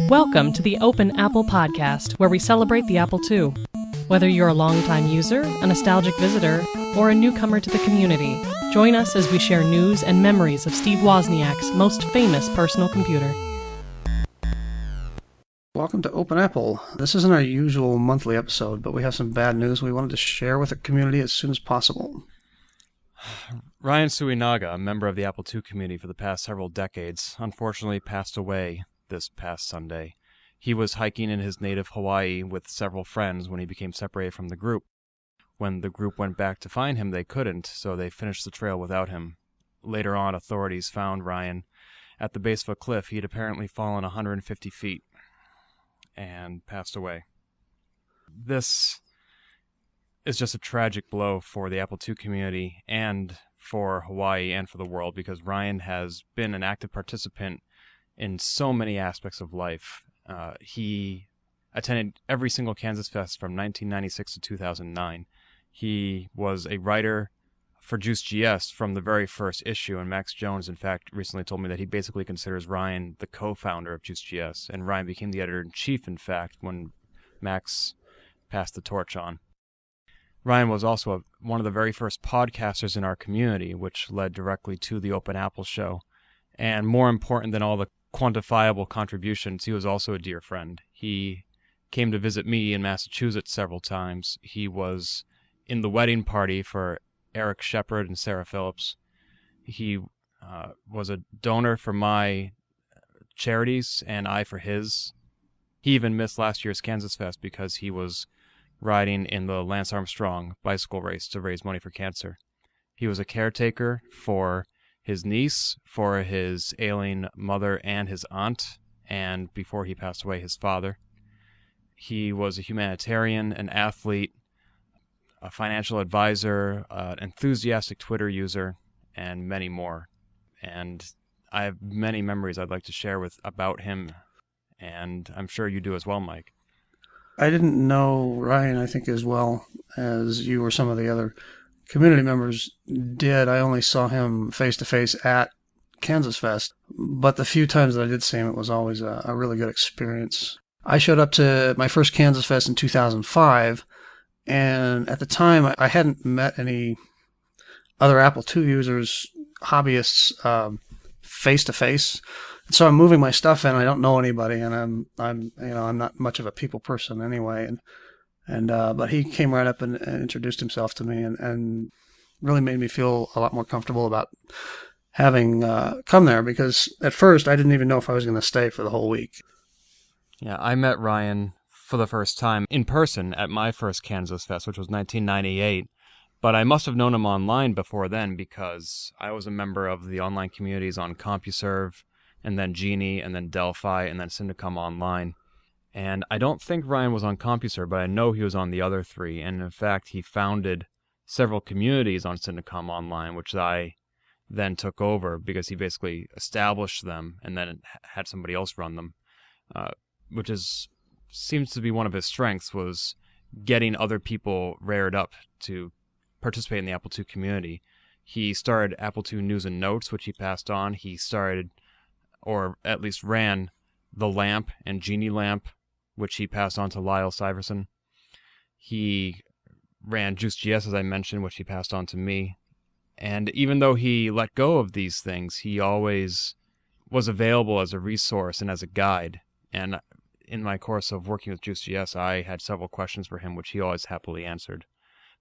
Welcome to the Open Apple Podcast, where we celebrate the Apple II. Whether you're a longtime user, a nostalgic visitor, or a newcomer to the community, join us as we share news and memories of Steve Wozniak's most famous personal computer. Welcome to Open Apple. This isn't our usual monthly episode, but we have some bad news we wanted to share with the community as soon as possible. Ryan Suenaga, a member of the Apple II community for the past several decades, unfortunately passed away this past Sunday. He was hiking in his native Hawaii with several friends when he became separated from the group. When the group went back to find him, they couldn't, so they finished the trail without him. Later on, authorities found Ryan at the base of a cliff. He had apparently fallen 150 feet and passed away. This is just a tragic blow for the Apple II community and for Hawaii and for the world, because Ryan has been an active participant in so many aspects of life. He attended every single Kansas Fest from 1996 to 2009. He was a writer for Juice GS from the very first issue, and Max Jones, in fact, recently told me that he basically considers Ryan the co-founder of Juice GS, and Ryan became the editor-in-chief, in fact, when Max passed the torch on. Ryan was also one of the very first podcasters in our community, which led directly to the Open Apple show. And more important than all the quantifiable contributions, he was also a dear friend. He came to visit me in Massachusetts several times. He was in the wedding party for Eric Shepard and Sarah Phillips. He was a donor for my charities and I for his. He even missed last year's Kansas Fest because he was riding in the Lance Armstrong bicycle race to raise money for cancer. He was a caretaker for his niece, for his ailing mother and his aunt, and before he passed away, his father. He was a humanitarian, an athlete, a financial advisor, an enthusiastic Twitter user, and many more. And I have many memories I'd like to share about him, and I'm sure you do as well, Mike. I didn't know Ryan, I think, as well as you or some of the other community members did. I only saw him face-to-face at Kansas Fest, but the few times that I did see him, it was always a really good experience. I showed up to my first Kansas Fest in 2005, and at the time, I hadn't met any other Apple II users, hobbyists, face-to-face. So I'm moving my stuff in. I don't know anybody, and I'm not much of a people person anyway. But he came right up and introduced himself to me, and really made me feel a lot more comfortable about having come there, because at first I didn't even know if I was going to stay for the whole week. Yeah, I met Ryan for the first time in person at my first Kansas Fest, which was 1998. But I must have known him online before then, because I was a member of the online communities on CompuServe, and then Genie, and then Delphi, and then Syndicom Online. And I don't think Ryan was on CompuServe, but I know he was on the other three. And in fact, he founded several communities on Syndicom Online, which I then took over because he basically established them and then had somebody else run them, which seems to be one of his strengths, was getting other people reared up to participate in the Apple II community. He started Apple II News and Notes, which he passed on. He started, or at least ran, The Lamp and Genie Lamp, which he passed on to Lyle Syverson. He ran Juice GS, as I mentioned, which he passed on to me. And even though he let go of these things, he always was available as a resource and as a guide. And in my course of working with Juice GS, I had several questions for him, which he always happily answered.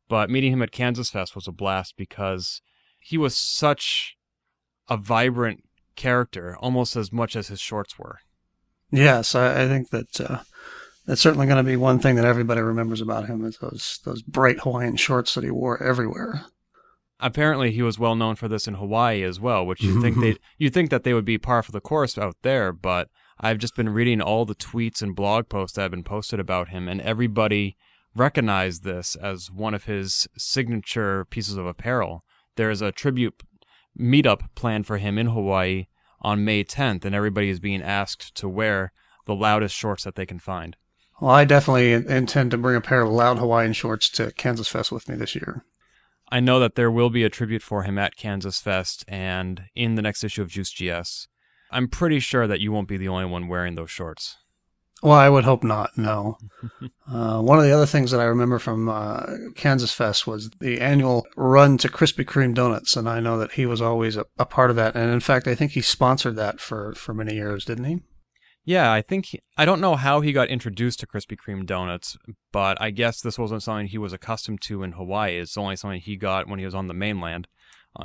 But meeting him at Kansas Fest was a blast because he was such a vibrant character, almost as much as his shorts were. Yes, I think that that's certainly going to be one thing that everybody remembers about him, is those bright Hawaiian shorts that he wore everywhere. Apparently, he was well known for this in Hawaii as well, which you think that they would be par for the course out there. But I've just been reading all the tweets and blog posts that have been posted about him, and everybody recognized this as one of his signature pieces of apparel. There's a tribute meetup planned for him in Hawaii on May 10th, and everybody is being asked to wear the loudest shorts that they can find. Well, I definitely intend to bring a pair of loud Hawaiian shorts to Kansas Fest with me this year. I know that there will be a tribute for him at Kansas Fest and in the next issue of Juice GS. I'm pretty sure that you won't be the only one wearing those shorts. Well, I would hope not, no. One of the other things that I remember from Kansas Fest was the annual run to Krispy Kreme donuts, and I know that he was always a part of that. And in fact, I think he sponsored that for many years, didn't he? Yeah, I don't know how he got introduced to Krispy Kreme donuts, but I guess this wasn't something he was accustomed to in Hawaii. It's only something he got when he was on the mainland,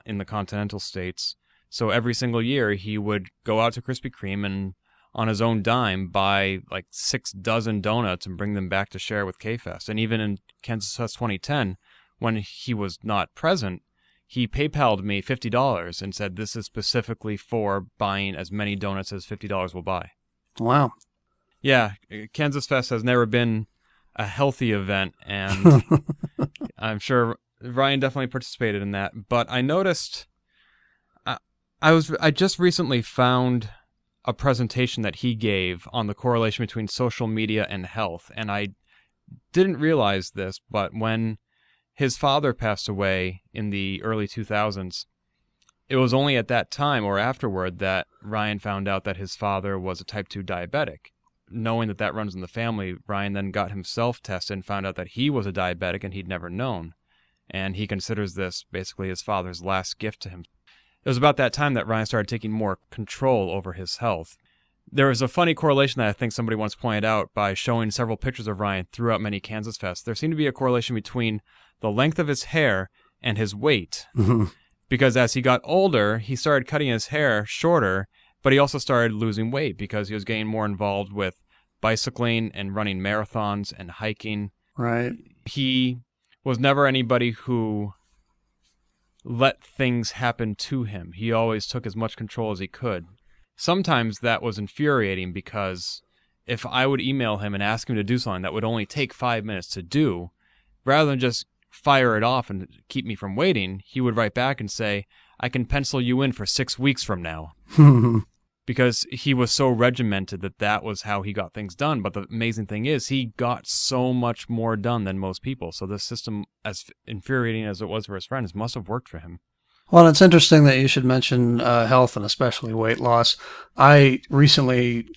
in the continental states. So every single year he would go out to Krispy Kreme and on his own dime buy like 6 dozen donuts and bring them back to share with K-Fest. And even in Kansas Fest 2010, when he was not present, he PayPal'd me $50 and said this is specifically for buying as many donuts as $50 will buy. Wow. Yeah, Kansas Fest has never been a healthy event, and I'm sure Ryan definitely participated in that. But I noticed, I just recently found a presentation that he gave on the correlation between social media and health, and I didn't realize this, but when his father passed away in the early 2000s, it was only at that time or afterward that Ryan found out that his father was a type 2 diabetic. Knowing that that runs in the family, Ryan then got himself tested and found out that he was a diabetic and he'd never known. And he considers this basically his father's last gift to him. It was about that time that Ryan started taking more control over his health. There was a funny correlation that I think somebody once pointed out by showing several pictures of Ryan throughout many Kansas Fests. There seemed to be a correlation between the length of his hair and his weight. Because as he got older, he started cutting his hair shorter, but he also started losing weight because he was getting more involved with bicycling and running marathons and hiking. Right. He was never anybody who let things happen to him. He always took as much control as he could. Sometimes that was infuriating because if I would email him and ask him to do something that would only take 5 minutes to do, rather than just fire it off and keep me from waiting, he would write back and say, I can pencil you in for 6 weeks from now. Because he was so regimented that was how he got things done. But the amazing thing is he got so much more done than most people. So this system, as infuriating as it was for his friends, must have worked for him. Well, it's interesting that you should mention health and especially weight loss. I recently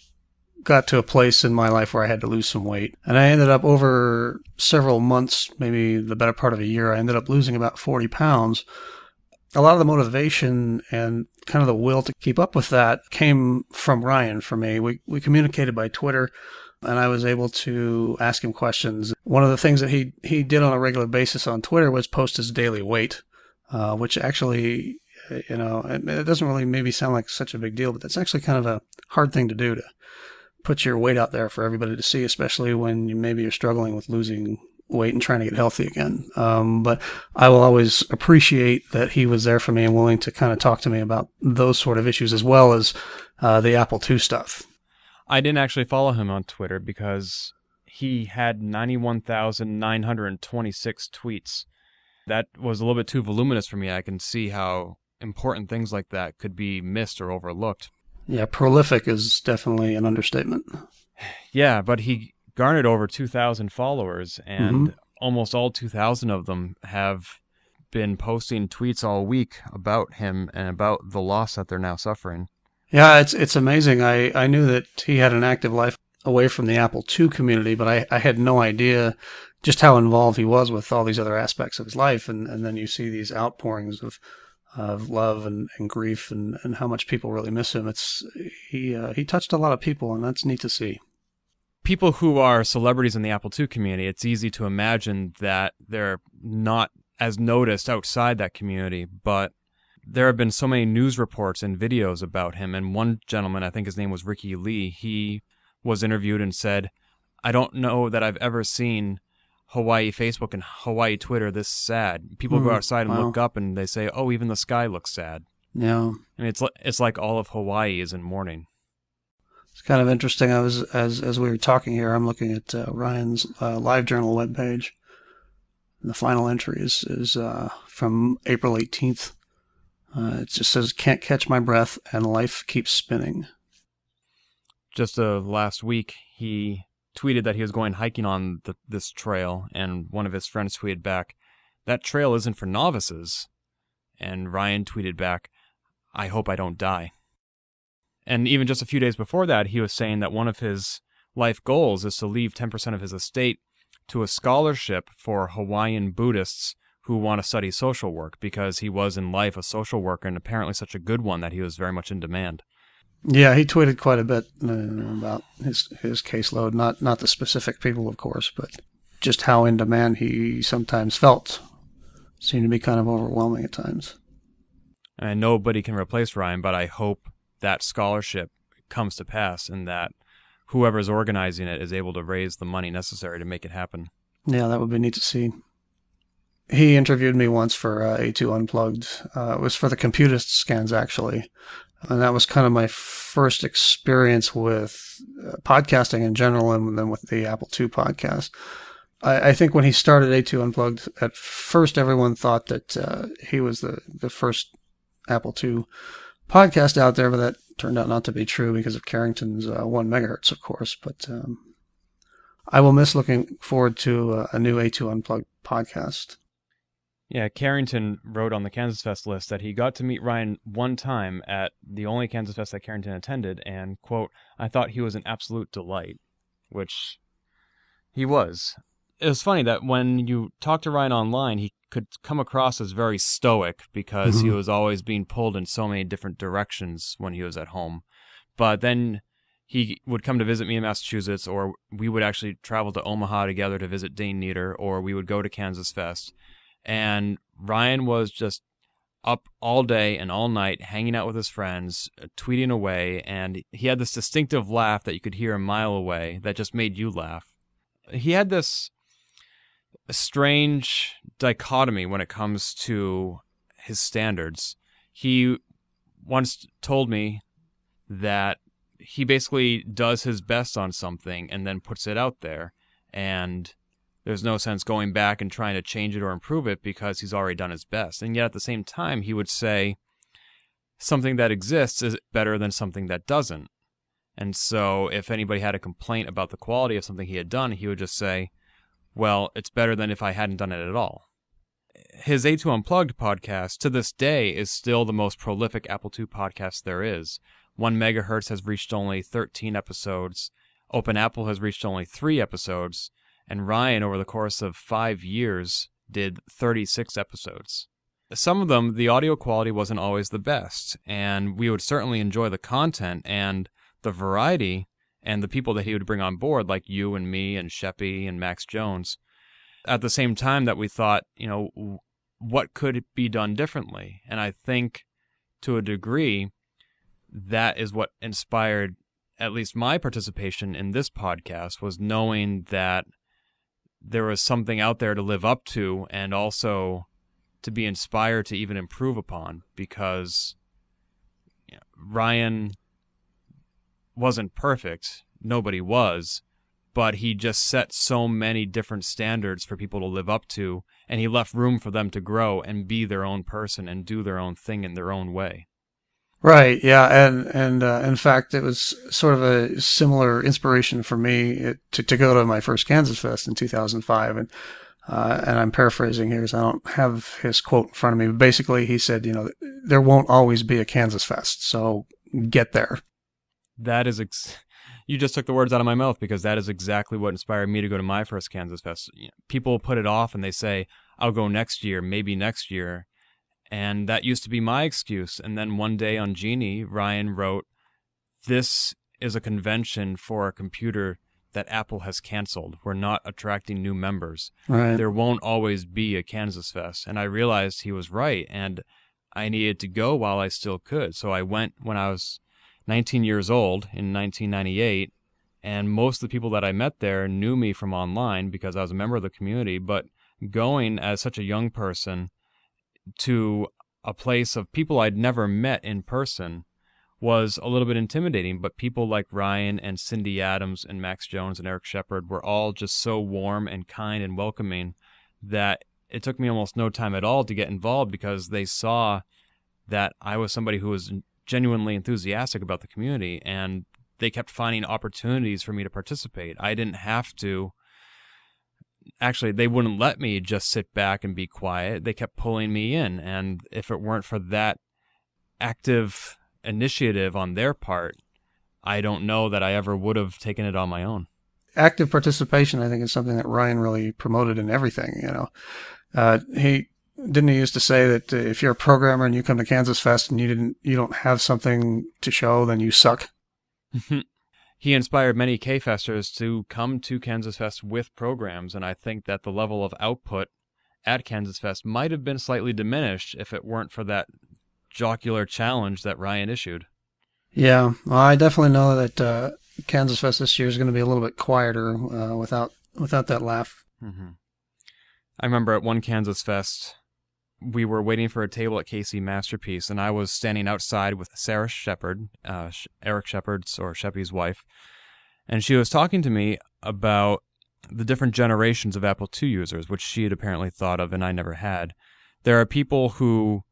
got to a place in my life where I had to lose some weight. And I ended up over several months, maybe the better part of a year, I ended up losing about 40 pounds. A lot of the motivation and kind of the will to keep up with that came from Ryan for me. We communicated by Twitter, and I was able to ask him questions. One of the things that he did on a regular basis on Twitter was post his daily weight, which actually, it doesn't really maybe sound like such a big deal, but that's actually kind of a hard thing to do, to put your weight out there for everybody to see, especially when you're struggling with losing weight and trying to get healthy again. But I will always appreciate that he was there for me and willing to kind of talk to me about those sort of issues as well as the Apple II stuff. I didn't actually follow him on Twitter because he had 91,926 tweets. That was a little bit too voluminous for me. I can see how important things like that could be missed or overlooked. Yeah, prolific is definitely an understatement. Yeah, but he garnered over 2,000 followers, and almost all 2,000 of them have been posting tweets all week about him and about the loss that they're now suffering. Yeah, it's amazing. I knew that he had an active life away from the Apple II community, but I had no idea just how involved he was with all these other aspects of his life. And then you see these outpourings of love and grief and how much people really miss him. He touched a lot of people, and that's neat to see. People who are celebrities in the Apple II community, it's easy to imagine that they're not as noticed outside that community, but there have been so many news reports and videos about him. And one gentleman, I think his name was Ricky Lee, he was interviewed and said, I don't know that I've ever seen Hawaii Facebook and Hawaii Twitter this sad. People go outside and look up and they say, oh, even the sky looks sad. Yeah. I mean, it's like all of Hawaii is in mourning. It's kind of interesting. I was as we were talking here, I'm looking at Ryan's LiveJournal webpage. And the final entry is from April 18th. It just says, can't catch my breath and life keeps spinning. Just last week, he tweeted that he was going hiking on this trail, and one of his friends tweeted back, that trail isn't for novices. And Ryan tweeted back, I hope I don't die. And even just a few days before that, he was saying that one of his life goals is to leave 10% of his estate to a scholarship for Hawaiian Buddhists who want to study social work, because he was in life a social worker, and apparently such a good one that he was very much in demand. Yeah, he tweeted quite a bit about his caseload, not the specific people, of course, but just how in demand he sometimes felt. Seemed to be kind of overwhelming at times. And nobody can replace Ryan, but I hope that scholarship comes to pass and that whoever's organizing it is able to raise the money necessary to make it happen. Yeah, that would be neat to see. He interviewed me once for A2 Unplugged. It was for the Computist scans, actually. And that was kind of my first experience with podcasting in general, and then with the Apple II podcast. I think when he started A2 Unplugged, at first everyone thought that he was the first Apple II podcast out there, but that turned out not to be true because of Carrington's 1 megahertz, of course. But I will miss looking forward to a new A2 Unplugged podcast. Yeah, Carrington wrote on the Kansas Fest list that he got to meet Ryan one time at the only Kansas Fest that Carrington attended, and, quote, "I thought he was an absolute delight," which he was. It was funny that when you talk to Ryan online, he could come across as very stoic because he was always being pulled in so many different directions when he was at home. But then he would come to visit me in Massachusetts, or we would actually travel to Omaha together to visit Dane Nieder, or we would go to Kansas Fest. And Ryan was just up all day and all night, hanging out with his friends, tweeting away, and he had this distinctive laugh that you could hear a mile away that just made you laugh. He had this strange dichotomy when it comes to his standards. He once told me that he basically does his best on something and then puts it out there, and there's no sense going back and trying to change it or improve it because he's already done his best. And yet at the same time, he would say something that exists is better than something that doesn't. And so if anybody had a complaint about the quality of something he had done, he would just say, well, it's better than if I hadn't done it at all. His A2 Unplugged podcast, to this day, is still the most prolific Apple II podcast there is. 1 megahertz has reached only 13 episodes. Open Apple has reached only 3 episodes. And Ryan, over the course of 5 years, did 36 episodes. Some of them, the audio quality wasn't always the best, and we would certainly enjoy the content and the variety and the people that he would bring on board, like you and me and Sheppy and Max Jones, at the same time that we thought, what could be done differently? And I think, to a degree, that is what inspired at least my participation in this podcast, was knowing that there was something out there to live up to and also to be inspired to even improve upon, because Ryan wasn't perfect. Nobody was, but he just set so many different standards for people to live up to, and he left room for them to grow and be their own person and do their own thing in their own way. Right, yeah, and in fact, it was sort of a similar inspiration for me to go to my first Kansas Fest in 2005, and I'm paraphrasing here because I don't have his quote in front of me, but basically he said, there won't always be a Kansas Fest, so get there. That is, you just took the words out of my mouth, because that is exactly what inspired me to go to my first Kansas Fest. People put it off and they say, I'll go next year, maybe next year. And that used to be my excuse. And then one day on Genie, Ryan wrote, "This is a convention for a computer that Apple has canceled. We're not attracting new members. Right. There won't always be a Kansas Fest." And I realized he was right, and I needed to go while I still could. So I went when I was 19 years old in 1998, and most of the people that I met there knew me from online because I was a member of the community. But going as such a young person to a place of people I'd never met in person was a little bit intimidating, but people like Ryan and Cindy Adams and Max Jones and Eric Shepard were all just so warm and kind and welcoming that it took me almost no time at all to get involved, because they saw that I was somebody who was genuinely enthusiastic about the community, and they kept finding opportunities for me to participate. I didn't have to. Actually, they wouldn't let me just sit back and be quiet. They kept pulling me in, and if it weren't for that active initiative on their part, I don't know that I ever would have taken it on my own. Active participation, I think, is something that Ryan really promoted in everything. He used to say that if you're a programmer and you come to Kansas Fest and you don't have something to show, then you suck. He inspired many K-Festers to come to Kansas Fest with programs, and I think that the level of output at Kansas Fest might have been slightly diminished if it weren't for that jocular challenge that Ryan issued. Yeah, well, I definitely know that Kansas Fest this year is going to be a little bit quieter without that laugh. Mm-hmm. I remember at one Kansas Fest, we were waiting for a table at KC Masterpiece, and I was standing outside with Sarah Shepard, Eric Shepard's or Sheppy's wife, and she was talking to me about the different generations of Apple II users, which she had apparently thought of and I never had. There are people who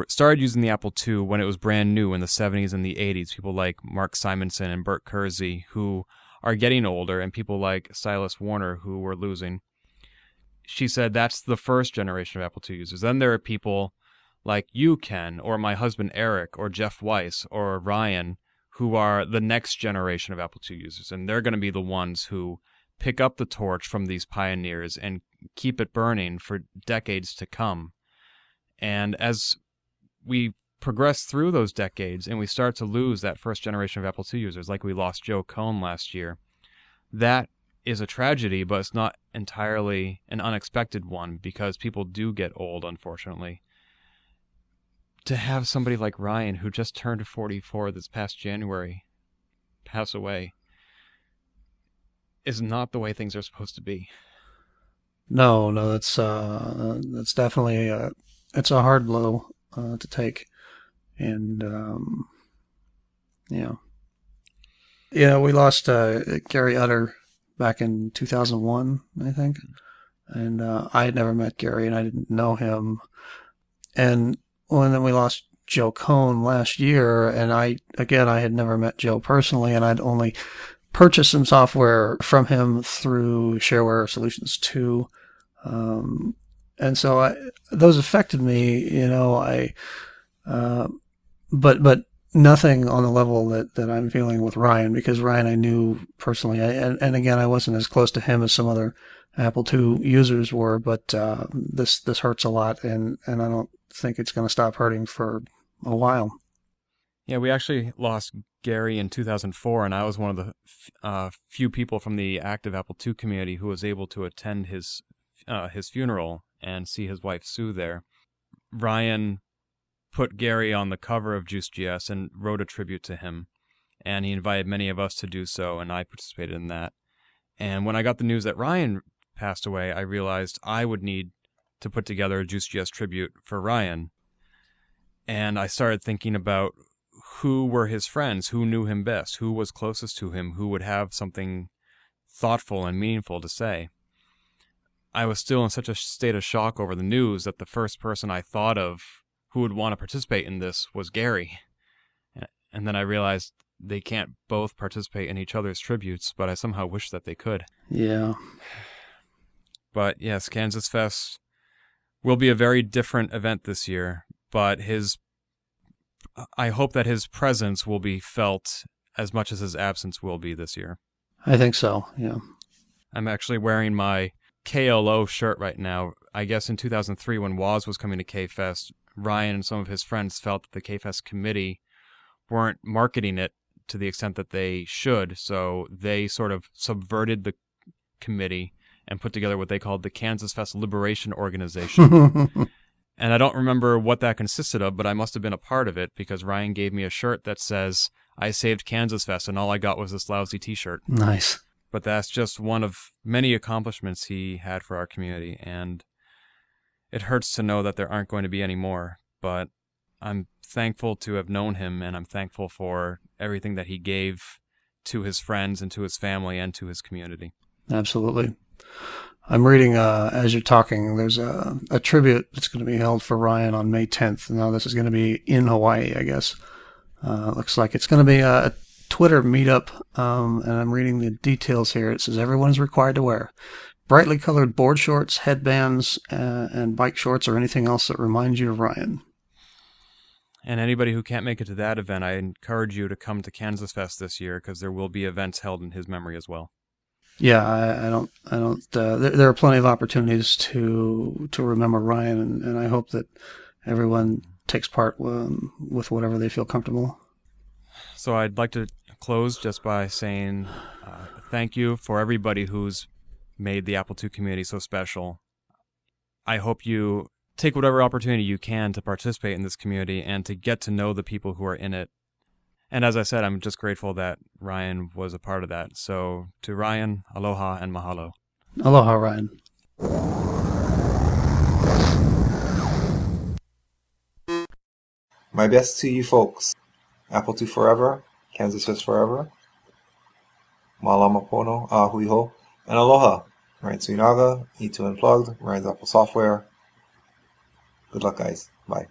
started using the Apple II when it was brand new in the 70s and the 80s, people like Mark Simonson and Bert Kersey, who are getting older, and people like Silas Warner, who we're losing. She said that's the first generation of Apple II users. Then there are people like you, Ken, or my husband Eric, or Jeff Weiss, or Ryan, who are the next generation of Apple II users, and they're going to be the ones who pick up the torch from these pioneers and keep it burning for decades to come. And as we progress through those decades and we start to lose that first generation of Apple II users, like we lost Joe Cohn last year, that is a tragedy, but it's not entirely an unexpected one because people do get old, unfortunately. To have somebody like Ryan, who just turned 44 this past January, pass away is not the way things are supposed to be. No, that's definitely it's a hard blow to take, and we lost Gary Utter back in 2001, I think, and I had never met Gary and I didn't know him, and then we lost Joe Cohn last year, and I had never met Joe personally, and I'd only purchased some software from him through Shareware Solutions 2. And so those affected me, but nothing on the level that I'm feeling with Ryan, because Ryan I knew personally, and again, I wasn't as close to him as some other Apple II users were, but this hurts a lot, and I don't think it's going to stop hurting for a while. Yeah, we actually lost Gary in 2004, and I was one of the few people from the active Apple II community who was able to attend his funeral and see his wife Sue there. Ryan put Gary on the cover of JuiceGS and wrote a tribute to him, and he invited many of us to do so, and I participated in that. And when I got the news that Ryan passed away, I realized I would need to put together a JuiceGS tribute for Ryan. And I started thinking about who were his friends, who knew him best, who was closest to him, who would have something thoughtful and meaningful to say. I was still in such a state of shock over the news that the first person I thought of who would want to participate in this was Gary. And then I realized they can't both participate in each other's tributes, but I somehow wish that they could. Yeah. But yes, Kansas Fest will be a very different event this year, but I hope that his presence will be felt as much as his absence will be this year. I think so, yeah. I'm actually wearing my KLO shirt right now. I guess in 2003, when Woz was coming to K-Fest, Ryan and some of his friends felt that the K-Fest committee weren't marketing it to the extent that they should, so they sort of subverted the committee and put together what they called the Kansas Fest Liberation Organization. And I don't remember what that consisted of, but I must have been a part of it, because Ryan gave me a shirt that says, "I saved Kansas Fest," and all I got was this lousy t-shirt. Nice. But that's just one of many accomplishments he had for our community, and it hurts to know that there aren't going to be any more. But I'm thankful to have known him, and I'm thankful for everything that he gave to his friends and to his family and to his community. Absolutely. I'm reading, as you're talking, there's a tribute that's going to be held for Ryan on May 10th. Now, this is going to be in Hawaii, I guess. Looks like it's going to be a Twitter meetup, and I'm reading the details here. It says everyone is required to wear brightly colored board shorts, headbands, and bike shorts, or anything else that reminds you of Ryan. And anybody who can't make it to that event, I encourage you to come to Kansas Fest this year because there will be events held in his memory as well. Yeah, I don't. There are plenty of opportunities to remember Ryan, and I hope that everyone takes part with whatever they feel comfortable. So I'd like to close just by saying thank you for everybody who's made the Apple II community so special. I hope you take whatever opportunity you can to participate in this community and to get to know the people who are in it. And as I said, I'm just grateful that Ryan was a part of that. So to Ryan, aloha and mahalo. Aloha, Ryan. My best to you folks. Apple II forever. Kansas Fest forever. Malama pono, hui ho, and aloha. Ryan Suenaga, E2 Unplugged, Ryan's Apple Software. Good luck, guys. Bye.